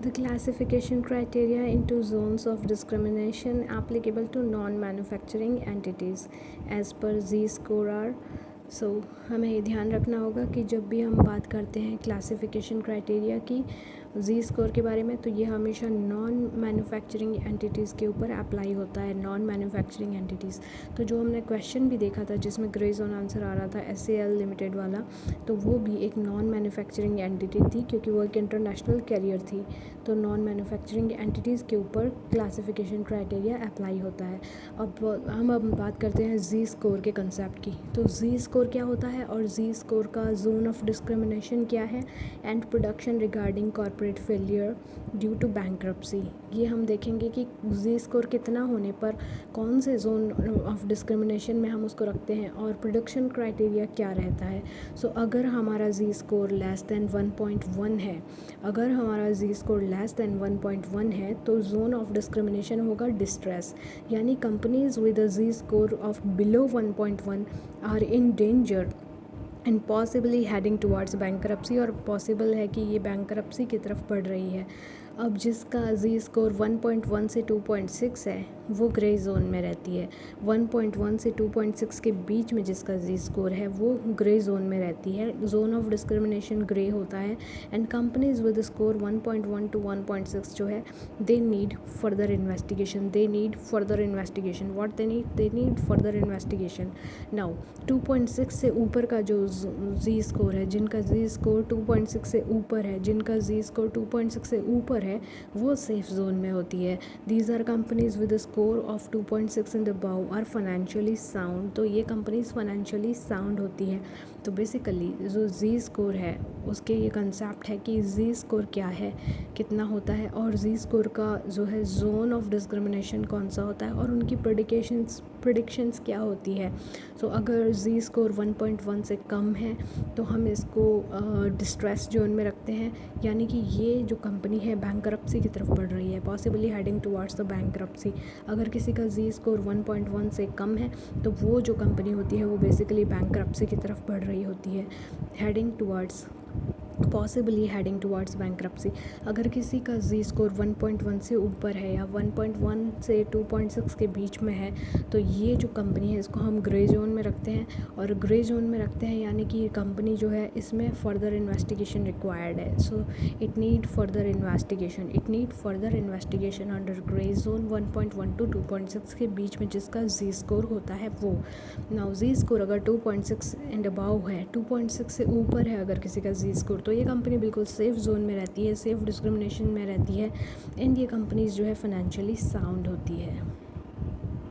The classification criteria into zones of discrimination applicable to non-manufacturing entities as per Z-score are. सो हमें ये ध्यान रखना होगा कि जब भी हम बात करते हैं क्लासिफिकेशन क्राइटेरिया की जी स्कोर के बारे में, तो ये हमेशा नॉन मैन्युफैक्चरिंग एंटिटीज़ के ऊपर अप्लाई होता है। नॉन मैन्युफैक्चरिंग एंटिटीज़, तो जो हमने क्वेश्चन भी देखा था जिसमें ग्रे जोन आंसर आ रहा था SAL लिमिटेड वाला, तो वो भी एक नॉन मैन्युफैक्चरिंग एंटिटी थी क्योंकि वो एक इंटरनेशनल कैरियर थी। तो नॉन मैन्युफैक्चरिंग एंटिटीज़ के ऊपर क्लासिफिकेशन क्राइटेरिया अप्लाई होता है। अब बात करते हैं जी स्कोर के कंसेप्ट की। तो जी स्कोर क्या होता है और जी स्कोर का जोन ऑफ डिस्क्रिमिनेशन क्या है, and production regarding corporate failure due to bankruptcy. ये हम देखेंगे कि जी स्कोर कितना होने पर कौन से जोन ऑफ डिस्क्रिमिनेशन में हम उसको रखते हैं और प्रोडक्शन क्राइटेरिया क्या रहता है। सो अगर हमारा जी स्कोर लेस देन 1.1 है, अगर हमारा जी स्कोर लेस देन 1.1 है तो जोन ऑफ डिस्क्रिमिनेशन होगा डिस्ट्रेस, यानी companies with a G score of below 1.1 are in danger and possibly heading towards bankruptcy, और पॉसिबल है कि ये बैंकरप्सी की तरफ बढ़ रही है। अब जिसका जी स्कोर 1.1 से 2.6 है वो ग्रे जोन में रहती है। 1.1 से 2.6 के बीच में जिसका जी स्कोर है वो ग्रे जोन में रहती है। जोन ऑफ डिस्क्रिमिनेशन ग्रे होता है। And companies with score 1.1 to 1.6 जो है they need further investigation, they need further investigation. What they need further investigation. Now 2.6 से ऊपर का जो जी स्कोर है, जिनका जी स्कोर 2.6 से ऊपर है, जिनका जी स्कोर 2.6 से ऊपर है, वो सेफ जोन में होती है। These are companies with score of 2.6 and above are financially sound. तो ये कंपनीज फाइनेंशियली साउंड होती है। तो बेसिकली जो जी स्कोर है उसके ये कंसेप्ट है कि जी स्कोर क्या है, कितना होता है, और जी स्कोर का जो है जोन ऑफ डिस्क्रिमिनेशन कौन सा होता है, और उनकी प्रेडिक्शंस क्या होती है। सो अगर जी स्कोर 1.1 से कम है तो हम इसको डिस्ट्रेस जोन में रखते हैं, यानी कि ये जो कंपनी है बैंकरप्सी की तरफ बढ़ रही है, possibly heading towards the bankruptcy. अगर किसी का जी स्कोर 1.1 से कम है तो वो जो कंपनी होती है वो बेसिकली बैंकरप्सी की तरफ बढ़ रही होती है, heading towards, possibly heading towards bankruptcy. अगर किसी का जी स्कोर 1.1 से ऊपर है या 1.1 से 2.6 के बीच में है तो ये जो कंपनी है इसको हम ग्रे जोन में रखते हैं। और ग्रे जोन में रखते हैं यानी कि ये कंपनी जो है इसमें फ़र्दर इन्वेस्टिगेशन रिक्वायर्ड है। So it need further investigation under grey zone 1.1 to 2.6 के बीच में जिसका जी स्कोर होता है वो। नाउ जी स्कोर अगर 2.6 एंड अबाव है, 2.6 से ऊपर है अगर किसी का जी स्कोर, तो ये कंपनी बिल्कुल सेफ़ जोन में रहती है, सेफ़ डिस्क्रिमिनेशन में रहती है, एंड ये कंपनीज़ जो है फाइनेंशियली साउंड होती है।